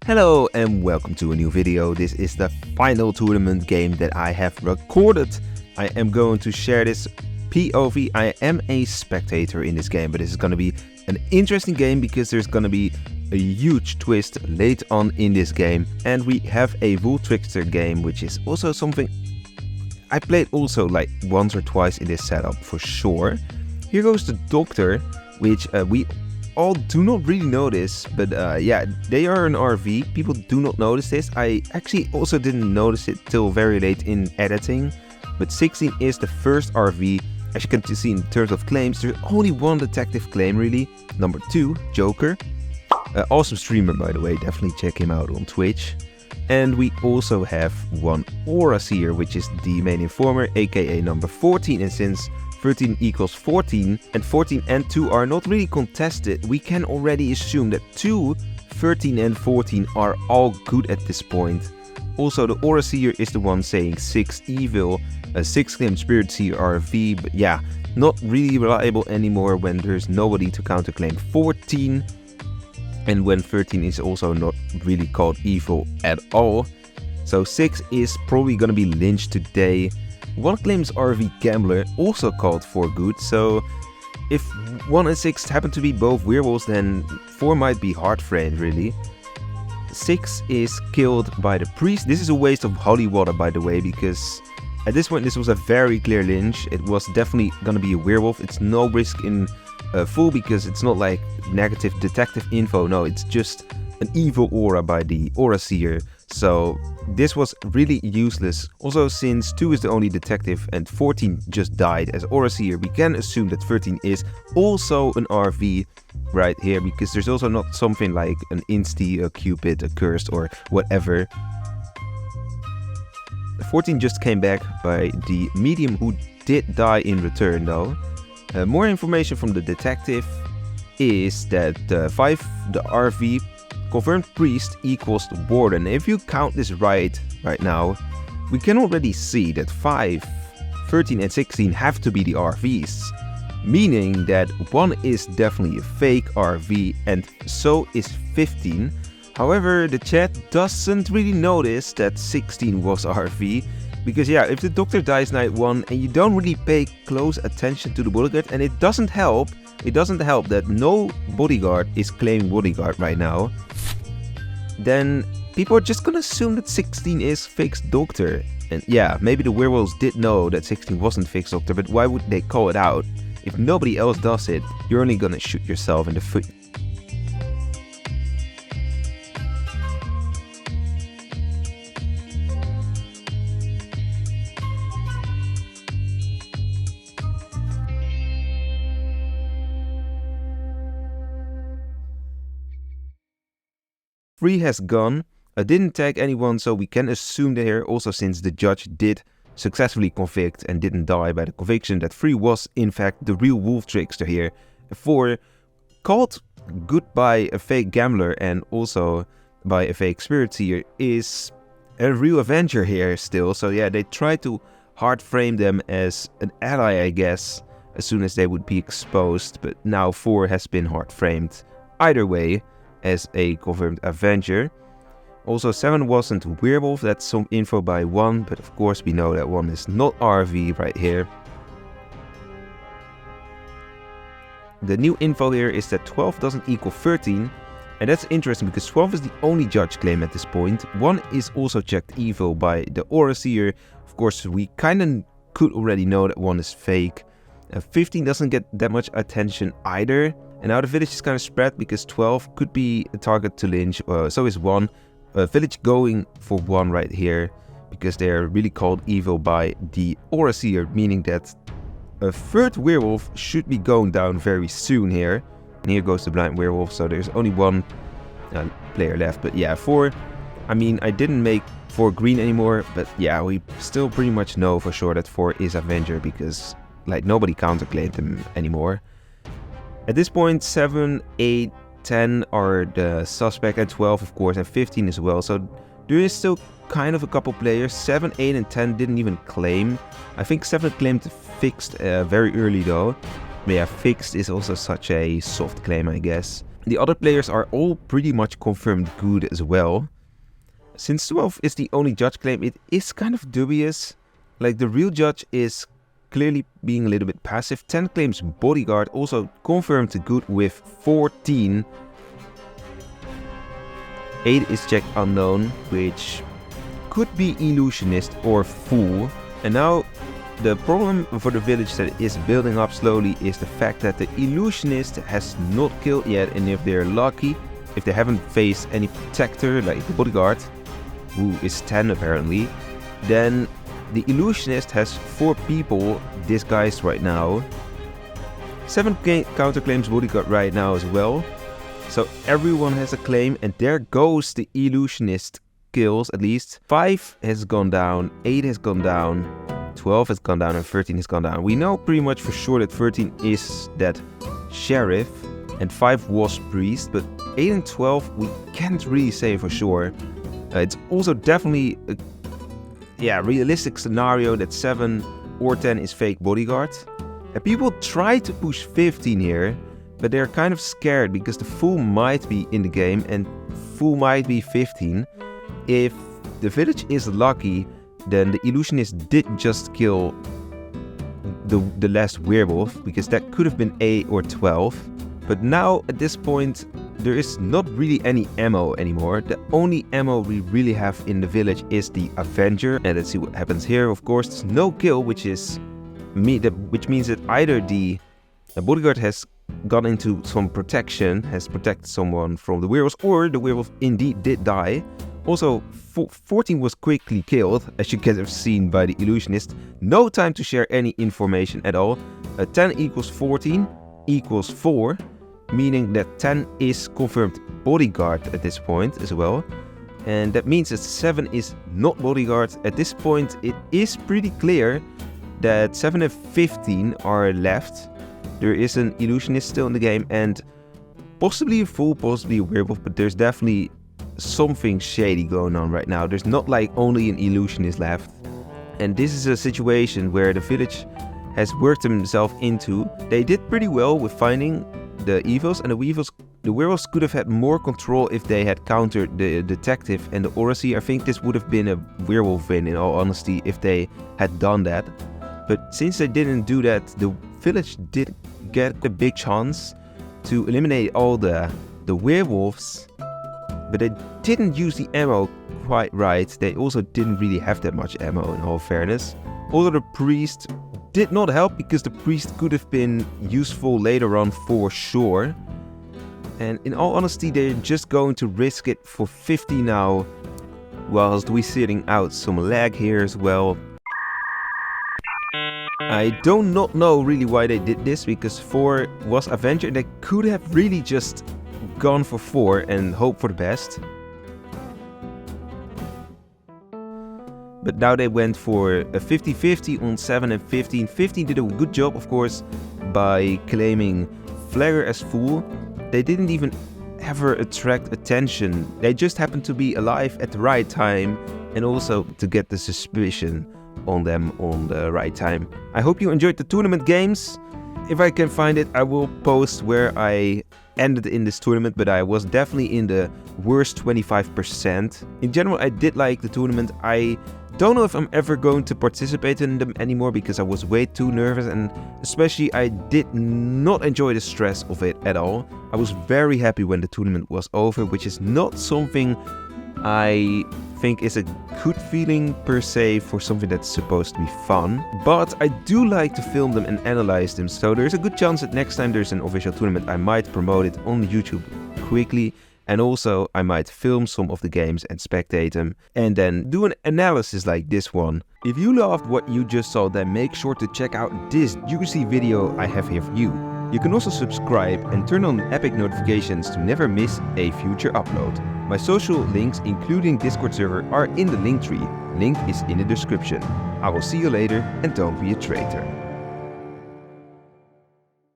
Hello and welcome to a new video. This is the final tournament game that I have recorded. I am going to share this POV. I am a spectator in this game, but this is going to be an interesting game because there's going to be a huge twist late on in this game. And we have a Wolf Trickster game, which is also something I played also like once or twice in this setup for sure. Here goes the Doctor, which we all do not really notice, but yeah, they are an RV. People do not notice this. I actually also didn't notice it till very late in editing, but 16 is the first RV. As you can see in terms of claims, there's only one detective claim really. Number 2, Joker. Awesome streamer, by the way, definitely check him out on Twitch. And we also have one Aura Seer, which is the main informer, aka number 14, and since 13 equals 14, and 14 and 2 are not really contested, we can already assume that 2, 13 and 14 are all good at this point. Also, the Aura Seer is the one saying 6 evil, a 6 claim Spirit Seer RV, but yeah, not really reliable anymore when there's nobody to counterclaim 14, and when 13 is also not really called evil at all. So 6 is probably gonna be lynched today. 1 claims RV Gambler, also called for good, so if 1 and 6 happen to be both werewolves, then 4 might be hard framed really. 6 is killed by the priest. This is a waste of holy water, by the way, because at this point this was a very clear lynch. It was definitely gonna be a werewolf. It's no risk in full because it's not like negative detective info, no, it's just an evil aura by the Aura Seer. So this was really useless. Also, since 2 is the only detective and 14 just died as Aura Seer, we can assume that 13 is also an RV right here, because there's also not something like an Insti, a Cupid, a Cursed or whatever. 14 just came back by the medium, who did die in return though. More information from the detective is that 5, the RV, confirmed priest equals the warden. If you count this right now, we can already see that 5, 13 and 16 have to be the RVs, meaning that 1 is definitely a fake RV and so is 15. However, the chat doesn't really notice that 16 was RV, because yeah, if the Doctor dies night 1 and you don't really pay close attention to the bodyguard, and it doesn't help that no bodyguard is claiming bodyguard right now, then people are just gonna assume that 16 is fixed Doctor. And yeah, maybe the werewolves did know that 16 wasn't fixed Doctor, but why would they call it out? If nobody else does it, you're only gonna shoot yourself in the foot. Free has gone. I didn't tag anyone, so we can assume that here, also since the judge did successfully convict and didn't die by the conviction, that 3 was in fact the real Wolf Trickster here. 4 called good by a fake gambler and also by a fake Spirit Seer is a real Avenger here still. So yeah, they tried to hard frame them as an ally, I guess, as soon as they would be exposed, but now 4 has been hard framed either way as a confirmed Avenger. Also 7 wasn't werewolf, that's some info by 1, but of course we know that 1 is not RV right here. The new info here is that 12 doesn't equal 13, and that's interesting because 12 is the only judge claim at this point. 1 is also checked evil by the Aura Seer. Of course, we kinda could already know that 1 is fake. 15 doesn't get that much attention either. And now the village is kind of spread because 12 could be a target to lynch, so is 1. Village going for 1 right here, because they are really called evil by the Aura Seer, meaning that a 3rd werewolf should be going down very soon here. And here goes the blind werewolf, so there's only 1 player left. But yeah, 4, I mean, I didn't make 4 green anymore, but yeah, we still pretty much know for sure that 4 is Avenger, because like nobody counterclaimed him anymore. At this point, 7, 8, 10 are the suspect, and 12 of course, and 15 as well. So there is still kind of a couple players. 7, 8 and 10 didn't even claim. I think 7 claimed fixed very early though. Yeah, fixed is also such a soft claim, I guess. The other players are all pretty much confirmed good as well. Since 12 is the only judge claim, it is kind of dubious. Like, the real judge is clearly being a little bit passive. 10 claims bodyguard, also confirmed to good with 14. 8 is checked unknown, which could be illusionist or fool. And now the problem for the village that is building up slowly is the fact that the illusionist has not killed yet, and if they're lucky, if they haven't faced any protector like the bodyguard, who is 10 apparently, then the illusionist has 4 people disguised right now. 7 counterclaims bodyguard right now as well. So everyone has a claim, and there goes the illusionist kills at least. 5 has gone down, 8 has gone down, 12 has gone down, and 13 has gone down. We know pretty much for sure that 13 is that sheriff and 5 was priest, but 8 and 12 we can't really say for sure. It's also definitely a realistic scenario that 7 or 10 is fake bodyguard. And people try to push 15 here, but they're kind of scared because the fool might be in the game and fool might be 15. If the village is lucky, then the illusionist did just kill the last werewolf, because that could have been 8 or 12. But now at this point there is not really any ammo anymore. The only ammo we really have in the village is the Avenger. And let's see what happens here. Of course, there's no kill, which means that either the bodyguard has gone into some protection, has protected someone from the werewolves, or the werewolf indeed did die. Also, 14 was quickly killed, as you can have seen by the illusionist. No time to share any information at all. 10 equals 14 equals 4, meaning that 10 is confirmed bodyguard at this point as well. And that means that 7 is not bodyguard. At this point, it is pretty clear that 7 and 15 are left. There is an illusionist still in the game, and possibly a fool, possibly a werewolf, but there's definitely something shady going on right now. There's not like only an illusionist left. And this is a situation where the village has worked themselves into. They did pretty well with finding the evils, and the werewolves could have had more control if they had countered the detective and the oracy. I think this would have been a werewolf win, in all honesty, if they had done that. But since they didn't do that, the village did get a big chance to eliminate all the werewolves, but they didn't use the ammo quite right. They also didn't really have that much ammo, in all fairness. Although the priest did not help, because the priest could have been useful later on for sure. And in all honesty, they're just going to risk it for 50 now, whilst we're sitting out some lag here as well. I do not know really why they did this, because 4 was Avenger. They could have really just gone for 4 and hope for the best. But now they went for a 50-50 on 7 and 15. 15 did a good job, of course, by claiming Flagger as fool. They didn't even ever attract attention. They just happened to be alive at the right time, and also to get the suspicion on them on the right time. I hope you enjoyed the tournament games. If I can find it, I will post where I ended in this tournament, but I was definitely in the worst 25%. In general, I did like the tournament. I don't know if I'm ever going to participate in them anymore, because I was way too nervous, and especially I did not enjoy the stress of it at all. I was very happy when the tournament was over, which is not something I think is a good feeling per se for something that's supposed to be fun. But I do like to film them and analyze them, so there's a good chance that next time there's an official tournament I might promote it on YouTube quickly. And also I might film some of the games and spectate them, and then do an analysis like this one. If you loved what you just saw, then make sure to check out this juicy video I have here for you. You can also subscribe and turn on epic notifications to never miss a future upload. My social links, including Discord server, are in the link tree. Link is in the description. I will see you later, and don't be a traitor.